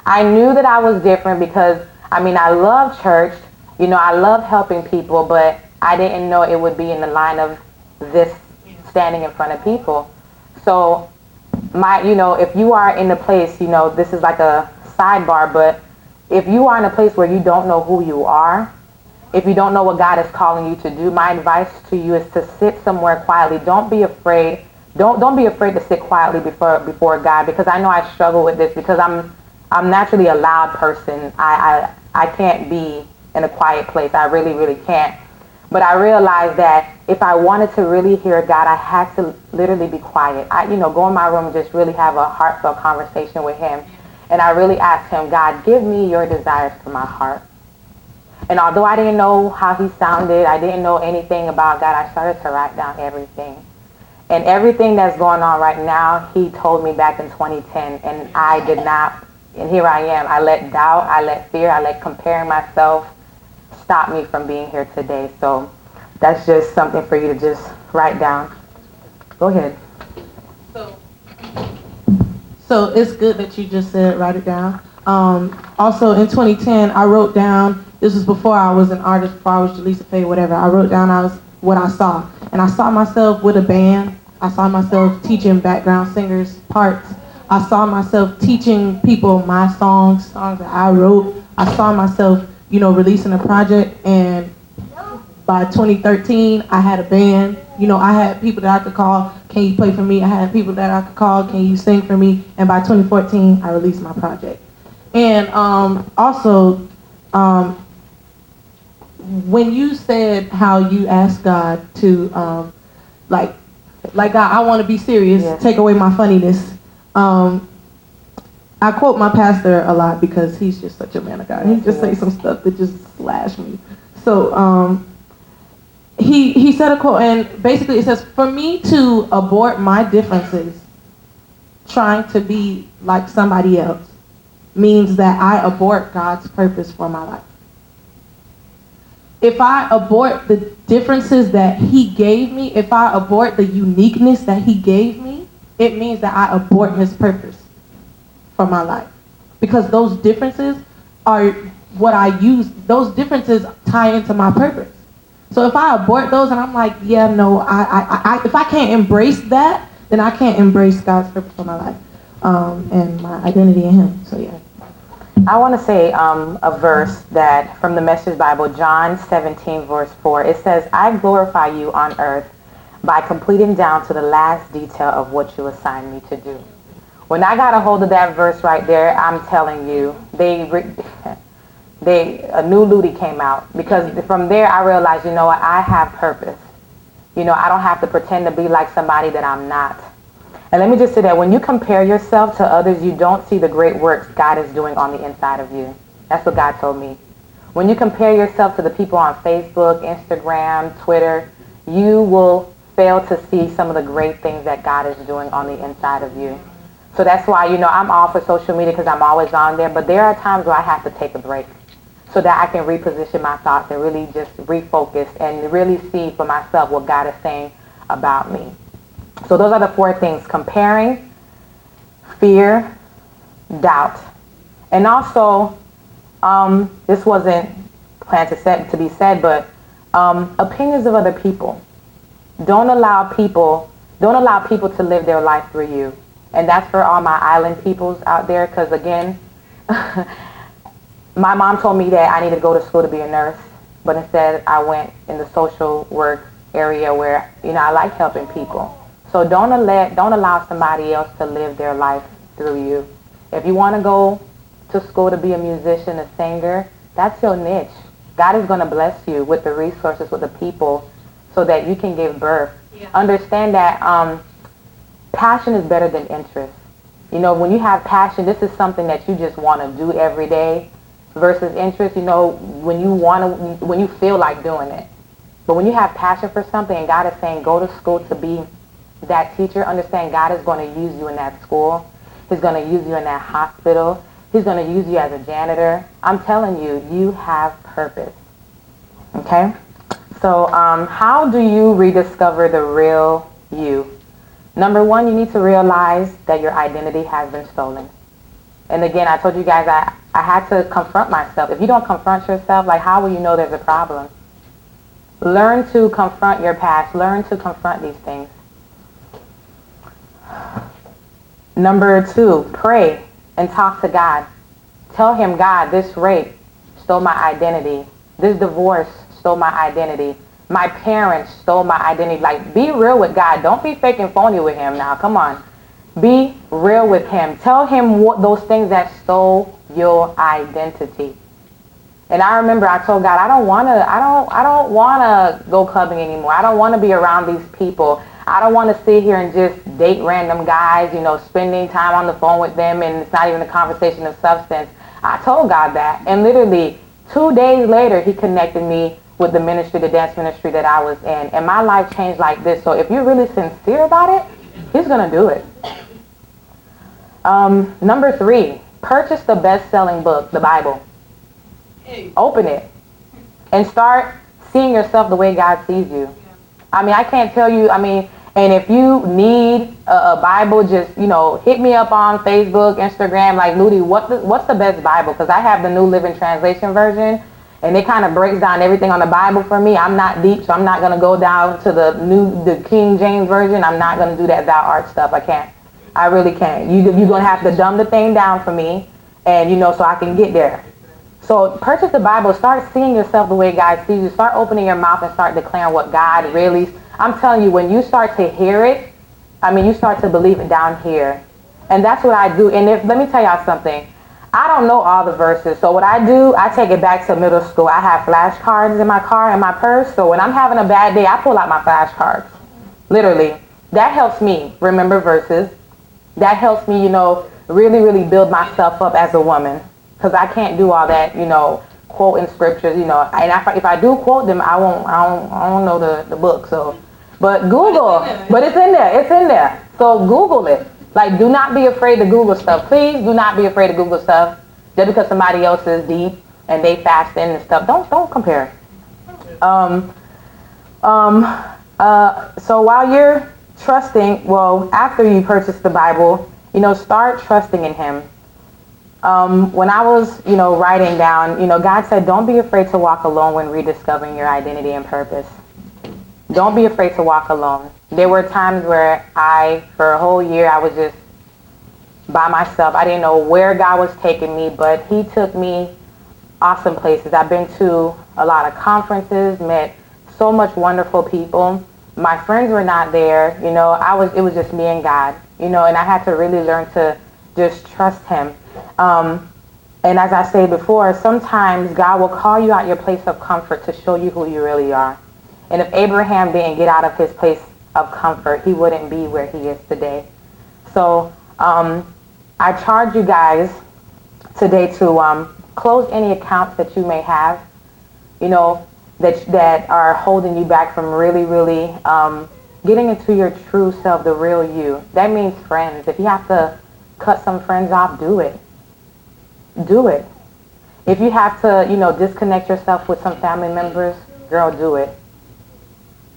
I knew that I was different because I mean, I love church. You know, I love helping people, but I didn't know it would be in the line of this standing in front of people. So if you are in a place, this is like a sidebar, but if you are in a place where you don't know who you are, if you don't know what God is calling you to do, my advice to you is to sit somewhere quietly. Don't be afraid. Don't be afraid to sit quietly before God, because I know I struggle with this because I'm naturally a loud person. I can't be in a quiet place. I really, really can't. But I realized that if I wanted to really hear God, I had to literally be quiet. Go in my room and just really have a heartfelt conversation with him. And I really asked him, God, give me your desires for my heart. And although I didn't know how he sounded, I didn't know anything about God, I started to write down everything. And everything that's going on right now, he told me back in 2010, and I did not. And here I am. I let doubt, I let fear, I let comparing myself stop me from being here today. So that's just something for you to just write down. Go ahead. So it's good that you just said write it down. Also in 2010, I wrote down, this was before I was an artist, before I was Jaleesa Faye, whatever. I wrote down what I saw. And I saw myself with a band. I saw myself teaching background singers parts. I saw myself teaching people my songs that I wrote. I saw myself, releasing a project, and by 2013, I had a band. I had people that I could call, can you play for me? I had people that I could call, can you sing for me? And by 2014, I released my project. And also, when you said how you asked God to, like God, I want to be serious, Yeah. take away my funniness. I quote my pastor a lot because he's just such a man of God. He just says some stuff that just slash me. So he said a quote, and basically it says, for me to abort my differences trying to be like somebody else means that I abort God's purpose for my life. If I abort the differences that he gave me, if I abort the uniqueness that he gave me, it means that I abort his purpose for my life. Because those differences are what I use, those differences tie into my purpose. So if I abort those and I'm like, yeah, no, if I can't embrace that, then I can't embrace God's purpose for my life and my identity in him. So yeah. I want to say a verse that from the Message Bible, John 17, verse 4. It says, I glorify you on earth by completing down to the last detail of what you assigned me to do. When I got a hold of that verse right there, I'm telling you, a new Ludi came out. Because from there, I realized, what, I have purpose. I don't have to pretend to be like somebody that I'm not. And let me just say that when you compare yourself to others, you don't see the great works God is doing on the inside of you. That's what God told me. When you compare yourself to the people on Facebook, Instagram, Twitter, you will fail to see some of the great things that God is doing on the inside of you. So that's why, I'm all for social media because I'm always on there. But there are times where I have to take a break so that I can reposition my thoughts and really just refocus and really see for myself what God is saying about me. So those are the 4 things: comparing, fear, doubt. And also, this wasn't planned to be said, but opinions of other people. Don't allow people to live their life through you. And that's for all my island peoples out there, because again, my mom told me that I needed to go to school to be a nurse, but instead I went in the social work area where, I like helping people. So don't allow somebody else to live their life through you. If you want to go to school to be a musician, a singer, that's your niche. God is going to bless you with the resources, with the people, so that you can give birth. Yeah. Understand that passion is better than interest. When you have passion, this is something that you just want to do every day, versus interest, when you feel like doing it. But when you have passion for something and God is saying go to school to be that teacher, understand God is going to use you in that school. He's going to use you in that hospital. He's going to use you as a janitor. I'm telling you, you have purpose. Okay? So how do you rediscover the real you? Number 1, you need to realize that your identity has been stolen. And again, I told you guys I had to confront myself. If you don't confront yourself, like how will you know there's a problem? Learn to confront your past. Learn to confront these things. Number 2, pray and talk to God. Tell him, God, this rape stole my identity. This divorce stole my identity. My parents stole my identity. Like, be real with God. Don't be fake and phony with him now. Come on. Be real with him. Tell him what those things that stole your identity. And I remember I told God, I don't want to go clubbing anymore. I don't want to be around these people. I don't want to sit here and just date random guys, spending time on the phone with them, and it's not even a conversation of substance. I told God that, and literally 2 days later, he connected me with the ministry, the dance ministry that I was in, and my life changed like this. So if you're really sincere about it, he's going to do it. Number 3, purchase the best-selling book, the Bible. Open it and start seeing yourself the way God sees you. I mean, I can't tell you, and if you need a Bible, just, hit me up on Facebook, Instagram, like, Ludi, what's the best Bible? Because I have the New Living Translation version, and it kind of breaks down everything on the Bible for me. I'm not deep, so I'm not going to go down to the King James version. I'm not going to do that thou art stuff. I can't. I really can't. You're going to have to dumb the thing down for me, and, so I can get there. So purchase the Bible. Start seeing yourself the way God sees you. Start opening your mouth and start declaring what God really... I'm telling you, when you start to hear it, you start to believe it down here. And that's what I do. And let me tell y'all something. I don't know all the verses. So what I do, I take it back to middle school. I have flashcards in my car and my purse. So when I'm having a bad day, I pull out my flashcards. Literally. That helps me remember verses. That helps me, really, really build myself up as a woman. Because I can't do all that, quoting scriptures, and if I do quote them, I don't know the book. So, but Google, but it's in there. So Google it. Like, do not be afraid to Google stuff. Please do not be afraid to Google stuff just because somebody else is deep and they fasting and stuff. Don't compare. So while you're trusting, after you purchase the Bible, start trusting in him. When I was, writing down, God said, don't be afraid to walk alone when rediscovering your identity and purpose. Don't be afraid to walk alone. There were times where for a whole year, I was just by myself. I didn't know where God was taking me, but he took me awesome places. I've been to a lot of conferences, met so much wonderful people. My friends were not there. It was just me and God, and I had to really learn to just trust him. And as I said before, sometimes God will call you out your place of comfort to show you who you really are. And if Abraham didn't get out of his place of comfort, he wouldn't be where he is today. So I charge you guys today to close any accounts that you may have, that are holding you back from really, really getting into your true self, the real you. That means friends. If you have to cut some friends off, do it. Do it. If you have to, disconnect yourself with some family members, girl, do it.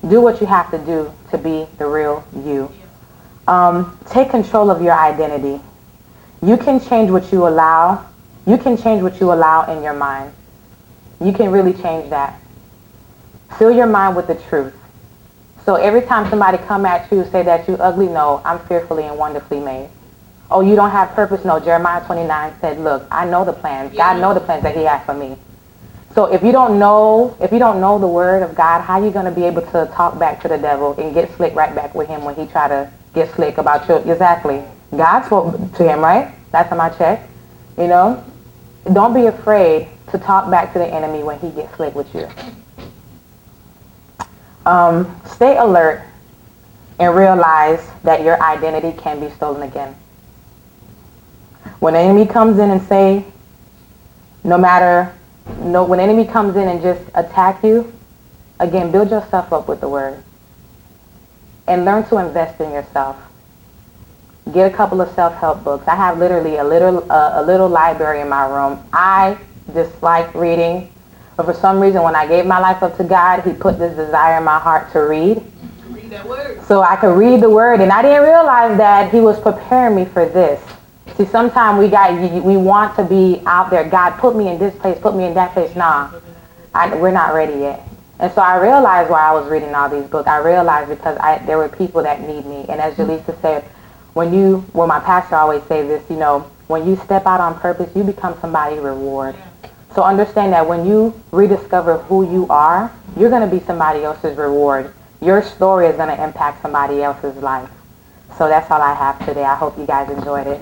Do what you have to do to be the real you. Take control of your identity. You can change what you allow. You can change what you allow in your mind. You can really change that. Fill your mind with the truth. So every time somebody come at you, say that you ugly, no, I'm fearfully and wonderfully made. Oh, you don't have purpose? No, Jeremiah 29 said, look, I know the plans. God knows the plans that he has for me. So if you don't know the word of God, how are you going to be able to talk back to the devil and get slick right back with him when he try to get slick about you? Exactly. God spoke to him, right? Last time I checked. Don't be afraid to talk back to the enemy when he gets slick with you. Stay alert and realize that your identity can be stolen again. When the enemy comes in and when the enemy comes in and just attack you, again, build yourself up with the word. And learn to invest in yourself. Get a couple of self-help books. I have literally a little library in my room. I dislike reading, but for some reason when I gave my life up to God, he put this desire in my heart to read. Read that word. So I could read the word, and I didn't realize that he was preparing me for this. See, sometimes we want to be out there. God, put me in this place, put me in that place. Nah, we're not ready yet. And so I realized while I was reading all these books, I realized because there were people that need me. And as Jaleesa said, well, my pastor always says this, you know, when you step out on purpose, you become somebody's reward. So understand that when you rediscover who you are, you're going to be somebody else's reward. Your story is going to impact somebody else's life. So that's all I have today. I hope you guys enjoyed it.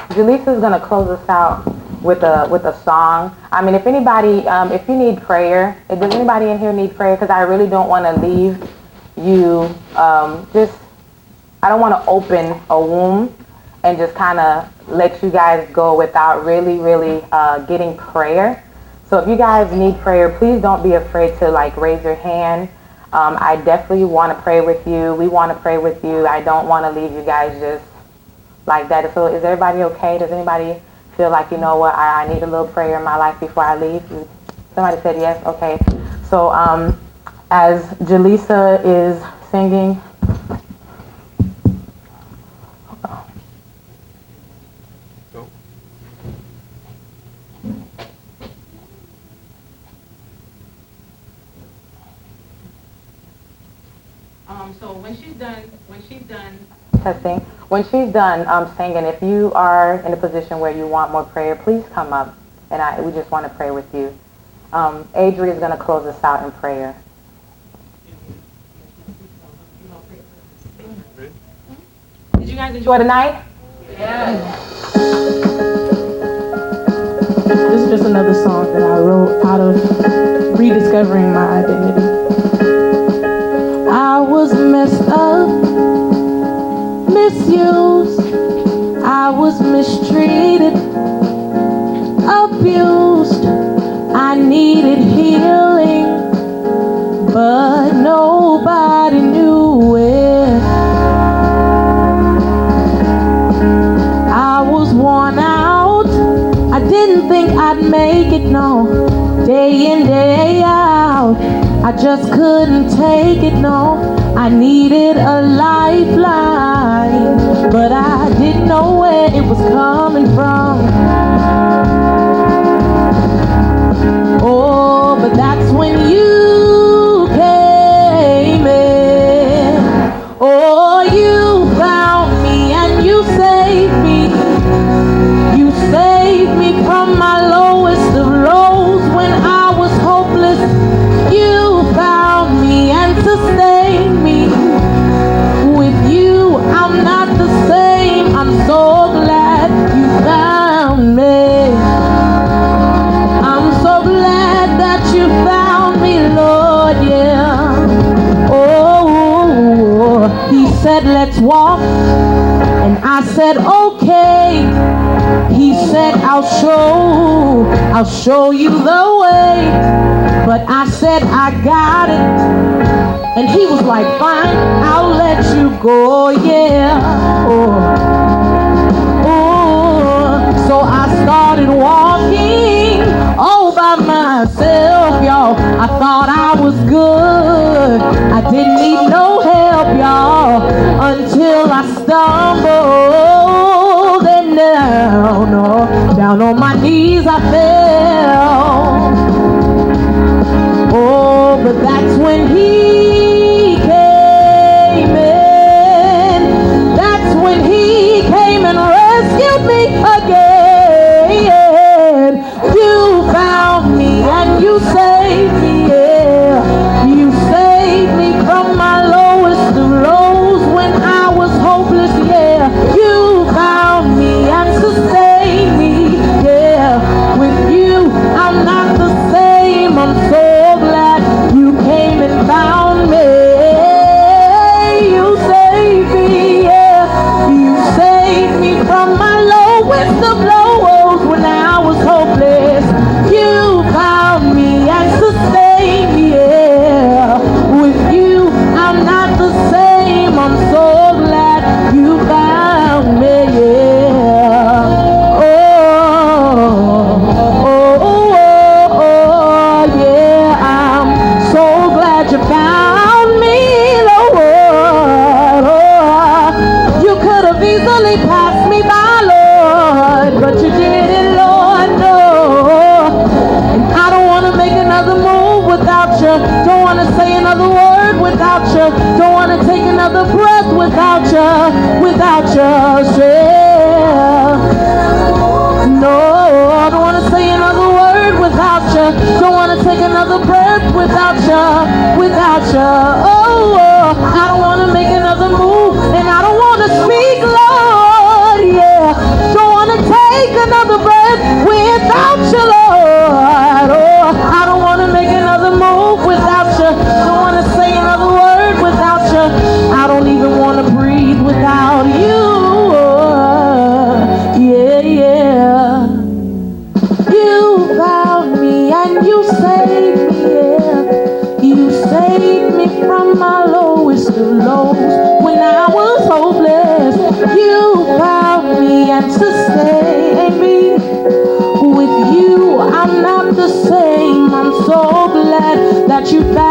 Jaleesa's going to close us out with a song. I mean, if anybody, if you need prayer, does anybody in here need prayer? Because I really don't want to leave you I don't want to open a womb and just kind of let you guys go without really getting prayer. So if you guys need prayer, please don't be afraid to raise your hand. I definitely want to pray with you. We want to pray with you. I don't want to leave you guys just like that. So is everybody okay? Does anybody feel like, you know what, I need a little prayer in my life before I leave? Somebody said yes? Okay. So as Jaleesa is singing, so when she's done testing, when she's done singing, if you are in a position where you want more prayer, please come up, and we just want to pray with you. Adria is going to close us out in prayer. Did you guys enjoy tonight? Yes. This is just another song that I wrote out of rediscovering my identity. I was messed up, misused, I was mistreated, abused, I needed healing, but nobody knew it. I was worn out, I didn't think I'd make it, no, day in, day out. I just couldn't take it, no. I needed a lifeline, but I didn't know where it was coming from. Oh, but that's when you came in. Oh, you found me and you saved me. You saved me from my lowest of lows when I was hopeless. You found me and sustained me. With you, I'm not the same. I'm so glad you found me. I'm so glad that you found me, Lord, yeah. Oh, he said, let's walk. And I said, okay. He said, I'll show you the way. But I said, I got it. And he was like, fine, I'll let you go, yeah. Oh. So I started walking all by myself, y'all. I thought I was good. I didn't need no help, y'all, until I stumbled and down on my knees I fell. Oh, but that's when he came in. That's when he came and rescued me again. You found me and you saved me, yeah. You saved me from my lowest of lows when I was hopeless, yeah. You found me and sustained me, yeah. With you, I'm not the same. I'm so glad you came and found me. You saved me, yeah. You saved me from my lowest of lows when I was hopeless. You found me and sustained me, yeah. With you, I'm not the same. I'm so glad you found me, yeah. Oh, oh, oh, oh, yeah. without you. Don't wanna take another breath without you, without you. No, I don't wanna say another word without you. Don't wanna take another breath without you, without you. Oh, I don't wanna make another move, and I don't wanna speak, Lord. Yeah, don't wanna take another breath without you, Lord. Oh, I don't wanna make another move without you. Don't wanna say another word without you. I don't even wanna breathe without you. Yeah, yeah. You found me and you saved me, yeah. You saved me from my lowest of lows when I was hopeless. You found me and sustained me. With you, I'm not the same. I'm so glad that you found